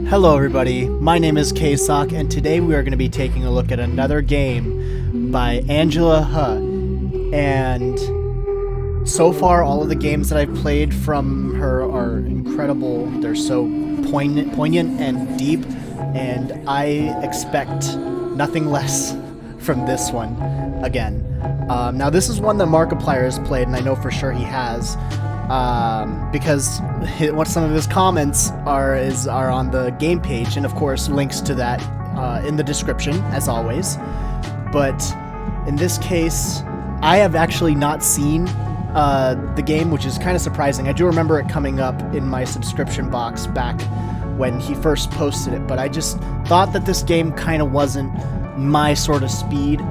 Hello everybody, my name is K-Sawk, and today we are going to be taking a look at another game by Angela Huh. And so far, all of the games that I've played from her are incredible. They're so poignant and deep, and I expect nothing less from this one again. Now this is one that Markiplier has played, and I know for sure he has. Because what some of his comments are on the game page, and of course links to that in the description as always. But in this case, I have actually not seen the game, which is kind of surprising. I do remember it coming up in my subscription box back when he first posted it, but I just thought that this game kind of wasn't my sort of speed.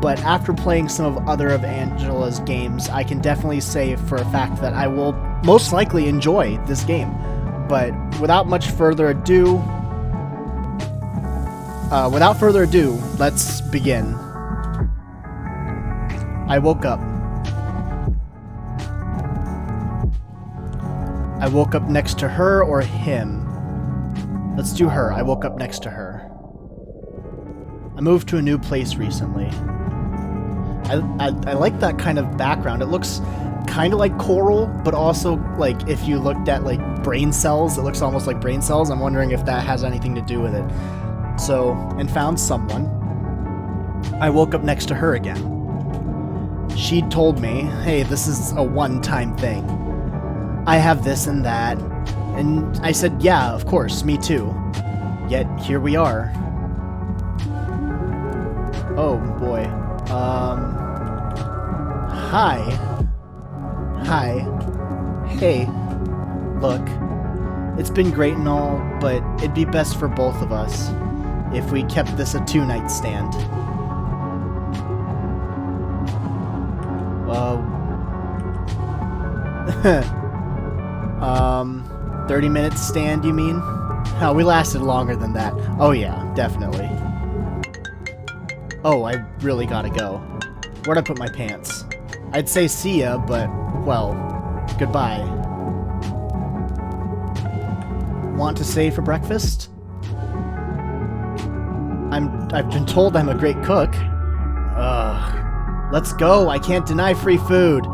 But after playing some of other of Angela's games, I can definitely say for a fact that I will most likely enjoy this game. But without further ado, let's begin. I woke up. I woke up next to her or him. Let's do her. I woke up next to her. I moved to a new place recently. I like that kind of background. It looks kind of like coral, but also, like, if you looked at, like, brain cells, it looks almost like brain cells. I'm wondering if that has anything to do with it. So, and found someone. I woke up next to her again. She told me, hey, this is a one-time thing. I have this and that. And I said, yeah, of course, me too. Yet, here we are. Oh, boy. Hi. Hey. Look, it's been great and all, but it'd be best for both of us if we kept this a two-night stand. 30-minute stand, you mean? Oh, we lasted longer than that. Oh yeah, definitely. Oh, I really gotta go. Where'd I put my pants? I'd say see ya, but, well, goodbye. Want to stay for breakfast? I've been told I'm a great cook. Ugh. Let's go, I can't deny free food.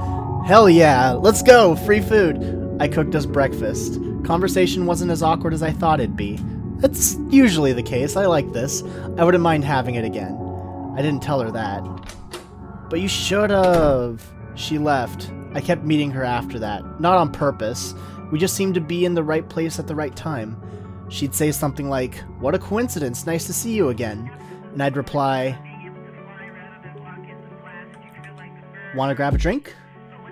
Hell yeah, let's go, free food. I cooked us breakfast. Conversation wasn't as awkward as I thought it'd be. That's usually the case, I like this. I wouldn't mind having it again. I didn't tell her that. But you should've. She left. I kept meeting her after that. Not on purpose. We just seemed to be in the right place at the right time. She'd say something like, "What a coincidence, nice to see you again." And I'd reply, "Wanna grab a drink?"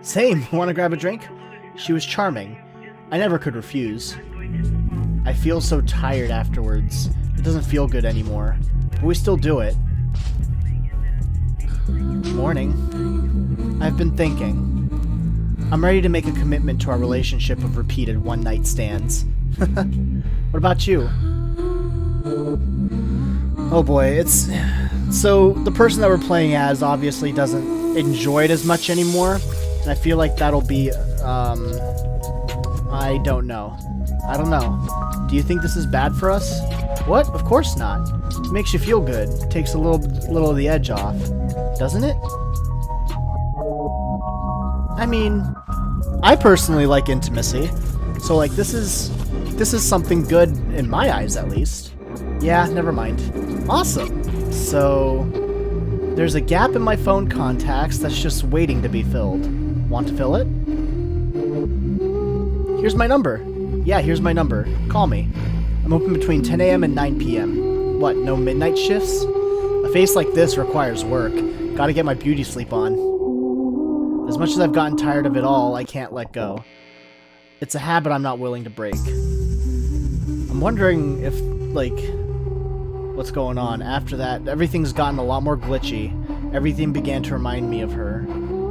Same, wanna grab a drink? She was charming. I never could refuse. I feel so tired afterwards. It doesn't feel good anymore. But we still do it. Morning. I've been thinking. I'm ready to make a commitment to our relationship of repeated one-night stands. What about you? Oh boy, it's... So, the person that we're playing as obviously doesn't enjoy it as much anymore, and I feel like that'll be, I don't know. Do you think this is bad for us? What? Of course not. It makes you feel good. It takes a little of the edge off. Doesn't it? I mean, I personally like intimacy, so like this is something good in my eyes at least. Yeah, never mind. Awesome. So there's a gap in my phone contacts that's just waiting to be filled. Want to fill it? Here's my number. Yeah, here's my number. Call me. I'm open between 10 a.m. and 9 p.m. What, no midnight shifts? A face like this requires work. Gotta get my beauty sleep on. As much as I've gotten tired of it all, I can't let go. It's a habit I'm not willing to break. I'm wondering if, like, what's going on. After that, everything's gotten a lot more glitchy. Everything began to remind me of her.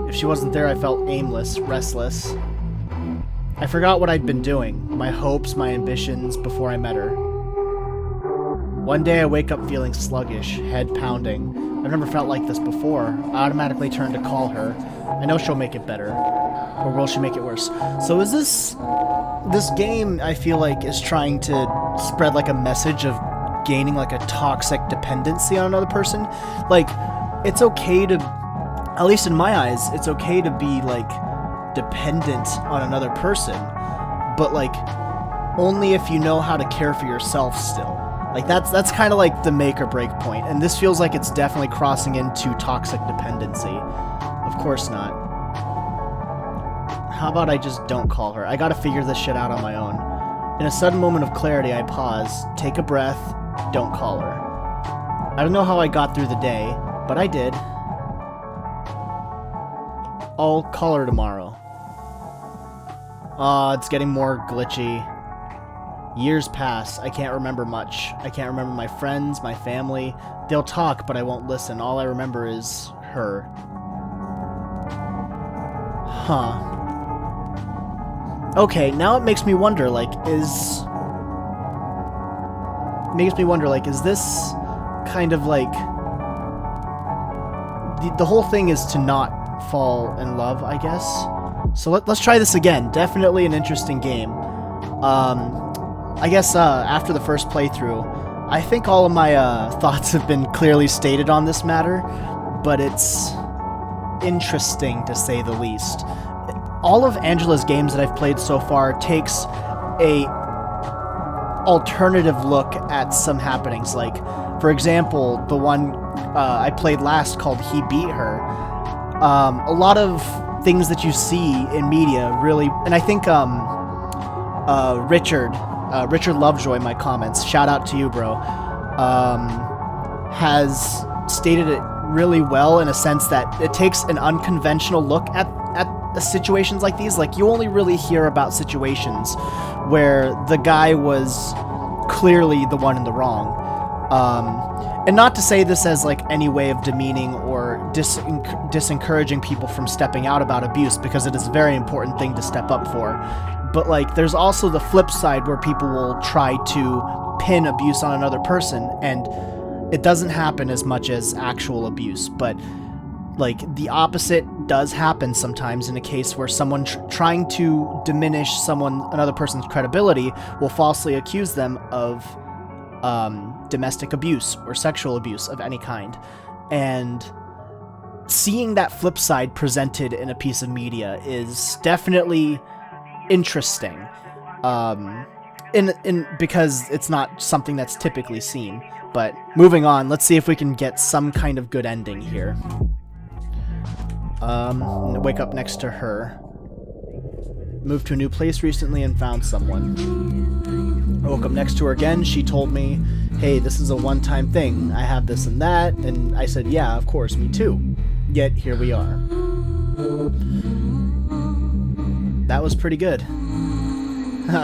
If she wasn't there, I felt aimless, restless. I forgot what I'd been doing, my hopes, my ambitions, before I met her. One day I wake up feeling sluggish, head pounding. I've never felt like this before. I automatically turn to call her. I know she'll make it better. Or will she make it worse? So is this game, I feel like, is trying to spread like a message of gaining like a toxic dependency on another person. Like, it's okay to, at least in my eyes, it's okay to be like dependent on another person, but like only if you know how to care for yourself still. Like that's kind of like the make or break point, and this feels like it's definitely crossing into toxic dependency. Of course not. How about I just don't call her? I gotta figure this shit out on my own. In a sudden moment of clarity, I pause, take a breath, don't call her. I don't know how I got through the day, but I did. I'll call her tomorrow. It's getting more glitchy. Years pass. I can't remember much. I can't remember my friends, my family. They'll talk, but I won't listen. All I remember is her. Huh. Okay, now it makes me wonder, like, is this kind of like... The whole thing is to not fall in love, I guess? So let's try this again. Definitely an interesting game. I guess after the first playthrough, I think all of my thoughts have been clearly stated on this matter, but it's interesting to say the least. All of Angela's games that I've played so far takes a alternative look at some happenings. Like, for example, the one I played last called He Beat Her. A lot of things that you see in media really, and I think Richard Lovejoy in my comments, shout out to you, bro, has stated it really well in a sense that it takes an unconventional look at situations like these. Like, you only really hear about situations where the guy was clearly the one in the wrong. And not to say this as like any way of demeaning or disencouraging people from stepping out about abuse, because it is a very important thing to step up for. But like, there's also the flip side where people will try to pin abuse on another person, and it doesn't happen as much as actual abuse, but like the opposite does happen sometimes in a case where someone trying to diminish another person's credibility will falsely accuse them of domestic abuse or sexual abuse of any kind. And seeing that flip side presented in a piece of media is definitely interesting, because it's not something that's typically seen. But moving on, let's see if we can get some kind of good ending here. Wake up next to her. Moved to a new place recently and found someone. I woke up next to her again. She told me, hey, this is a one-time thing. I have this and that. And I said, yeah, of course, me too. Yet here we are. That was pretty good.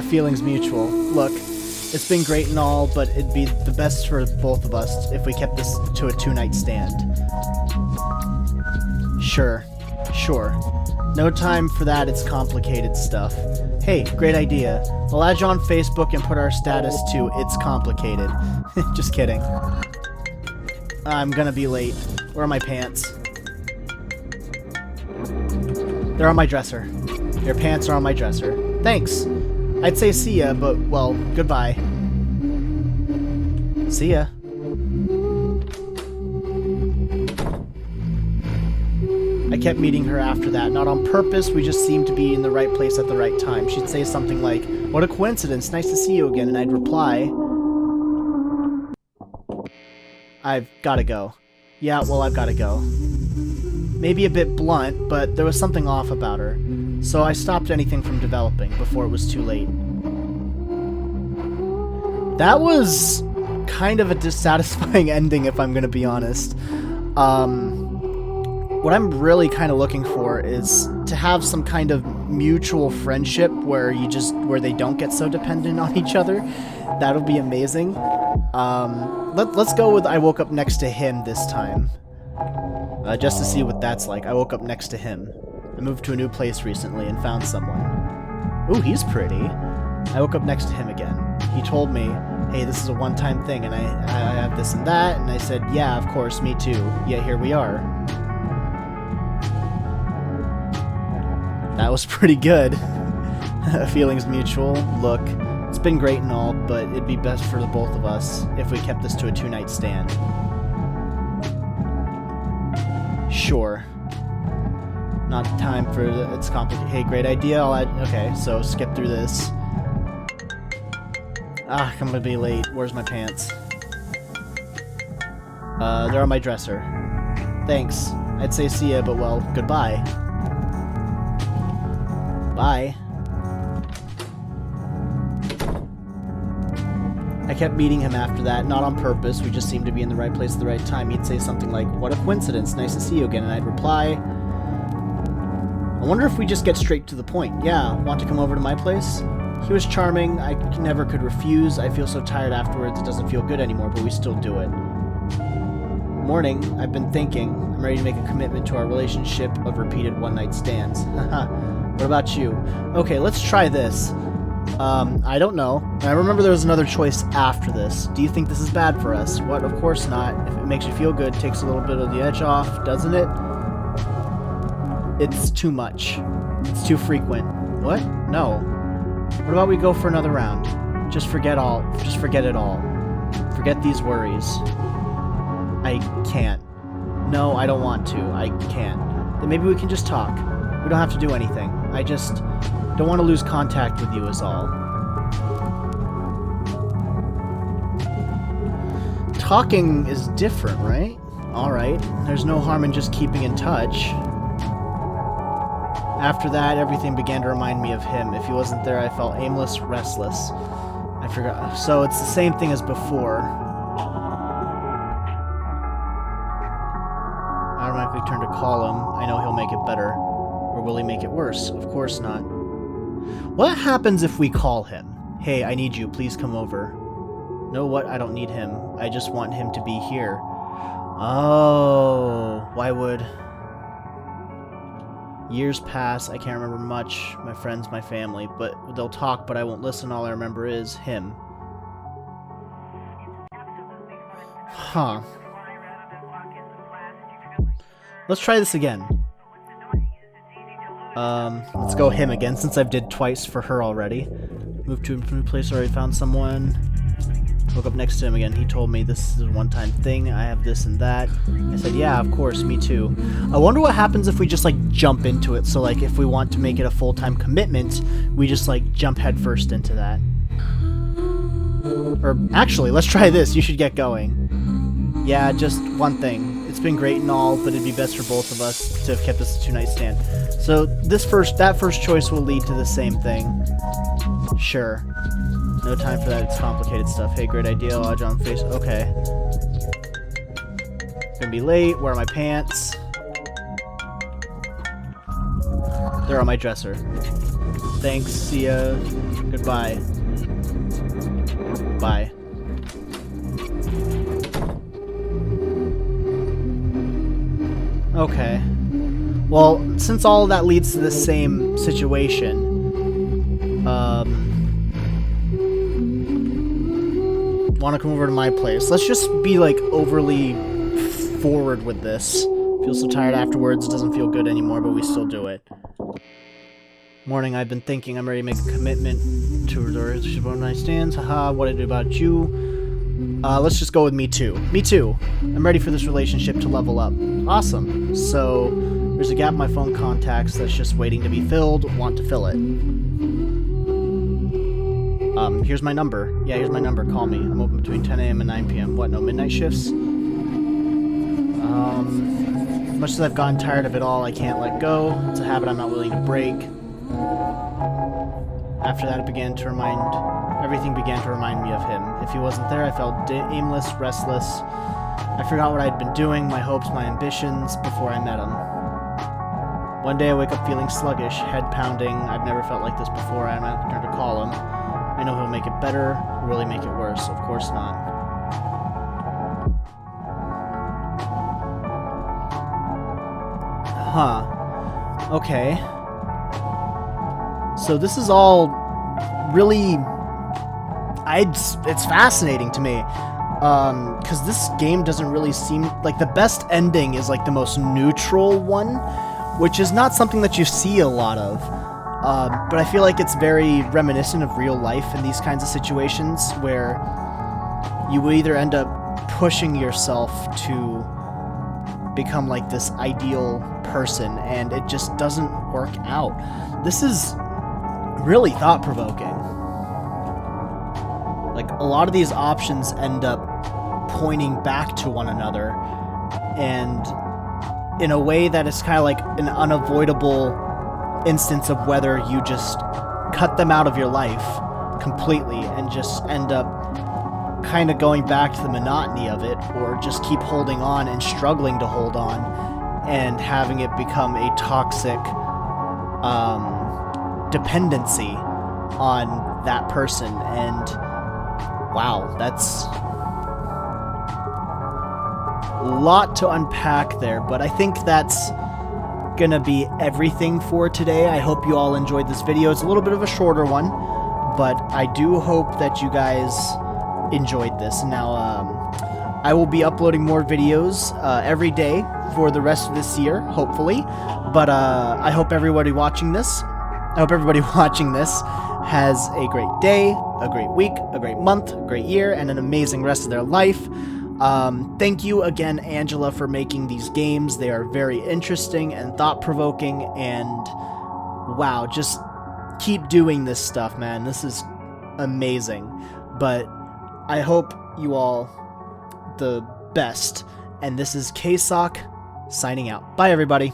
Feelings mutual. Look, it's been great and all, but it'd be the best for both of us if we kept this to a two-night stand. Sure. No time for that, it's complicated stuff. Hey, great idea. I'll add you on Facebook and put our status to It's Complicated. Just kidding. I'm gonna be late. Where are my pants? They're on my dresser. Your pants are on my dresser. Thanks. I'd say see ya, but, well, goodbye. See ya. I kept meeting her after that, not on purpose, we just seemed to be in the right place at the right time. She'd say something like, what a coincidence, nice to see you again, and I'd reply, I've gotta go. Yeah, well, I've gotta go. Maybe a bit blunt, but there was something off about her, so I stopped anything from developing before it was too late. That was kind of a dissatisfying ending, if I'm gonna be honest. What I'm really kind of looking for is to have some kind of mutual friendship where they don't get so dependent on each other. That'll be amazing. Let's go with I woke up next to him this time. Just to see what that's like. I woke up next to him. I moved to a new place recently and found someone. Ooh, he's pretty. I woke up next to him again. He told me, hey, this is a one-time thing, and I have this and that, and I said, yeah, of course, me too. Yet here we are. That was pretty good. Feelings mutual. Look, it's been great and all, but it'd be best for the both of us if we kept this to a 2-night stand. Sure. Not time for it's complicated. Hey, great idea. Okay, so skip through this. Ah, I'm gonna be late. Where's my pants? They're on my dresser. Thanks. I'd say see ya, but well, goodbye. Bye. I kept meeting him after that, not on purpose. We just seemed to be in the right place at the right time. He'd say something like, "What a coincidence, nice to see you again," and I'd reply, "I wonder if we just get straight to the point. Yeah, want to come over to my place?" He was charming. I never could refuse. I feel so tired afterwards, it doesn't feel good anymore, but we still do it. Morning, I've been thinking. I'm ready to make a commitment to our relationship of repeated one-night stands. Haha. What about you? Okay, let's try this. I don't know. I remember there was another choice after this. Do you think this is bad for us? What? Of course not. If it makes you feel good, takes a little bit of the edge off, doesn't it? It's too much. It's too frequent. What? No. What about we go for another round? Just forget it all. Forget these worries. I can't. No, I don't want to. I can't. Then maybe we can just talk. We don't have to do anything. I just don't want to lose contact with you is all. Talking is different, right? Alright. There's no harm in just keeping in touch. After that, everything began to remind me of him. If he wasn't there, I felt aimless, restless. I forgot. So it's the same thing as before. I automatically turn to call him. I know he'll make it better. Or will he make it worse? Of course not. What happens if we call him? Hey, I need you. Please come over. No, what? I don't need him. I just want him to be here. Oh, why would... Years pass, I can't remember much, my friends, my family, but they'll talk, but I won't listen, all I remember is him. Huh. Let's try this again. Let's go him again, since I've did twice for her already. Moved to a new place, already found someone. Woke up next to him again. He told me this is a one-time thing. I have this and that. I said, yeah, of course, me too. I wonder what happens if we just, like, jump into it. So, like, if we want to make it a full-time commitment, we just, like, jump headfirst into that. Or, actually, let's try this. You should get going. Yeah, just one thing. It's been great and all, but it'd be best for both of us to have kept this a 2-night stand. So, that first choice will lead to the same thing. Sure. No time for that, it's complicated stuff. Hey, great idea, lodge on face. Okay. Gonna be late, where are my pants? They're on my dresser. Thanks, see ya. Goodbye. Bye. Okay. Well, since all of that leads to the same situation, want to come over to my place. Let's just be, like, overly forward with this. Feel so tired afterwards, it doesn't feel good anymore, but we still do it. Morning, I've been thinking. I'm ready to make a commitment to the relationship of night stands. Haha, what I do about you? Let's just go with me too. Me too. I'm ready for this relationship to level up. Awesome. So, there's a gap in my phone contacts that's just waiting to be filled. Want to fill it. Here's my number. Yeah, here's my number. Call me. I'm open between 10 a.m. and 9 p.m. What, no midnight shifts? As much as I've gotten tired of it all, I can't let go. It's a habit I'm not willing to break. After that, everything began to remind me of him. If he wasn't there, I felt aimless, restless. I forgot what I'd been doing, my hopes, my ambitions, before I met him. One day I wake up feeling sluggish, head pounding. I've never felt like this before. I might turn to call him. I know he'll make it better, or will he make it worse? Of course not. Huh. Okay. So this is all really... it's fascinating to me. Because this game doesn't really seem... Like, the best ending is, like, the most neutral one, which is not something that you see a lot of. But I feel like it's very reminiscent of real life in these kinds of situations where you will either end up pushing yourself to become like this ideal person and it just doesn't work out. This is really thought-provoking. Like, a lot of these options end up pointing back to one another, and in a way that is kind of like an unavoidable instance of whether you just cut them out of your life completely and just end up kind of going back to the monotony of it, or just keep holding on and struggling to hold on and having it become a toxic dependency on that person. And wow, that's a lot to unpack there, but I think that's gonna be everything for today. I hope you all enjoyed this video. It's a little bit of a shorter one, but I do hope that you guys enjoyed this. Now, I will be uploading more videos every day for the rest of this year, hopefully, but I hope everybody watching this has a great day, a great week, a great month, a great year, and an amazing rest of their life. Thank you again, Angela, for making these games. They are very interesting and thought-provoking, and wow, just keep doing this stuff, man. This is amazing. But I hope you all the best, and this is K-Sawk signing out. Bye, everybody.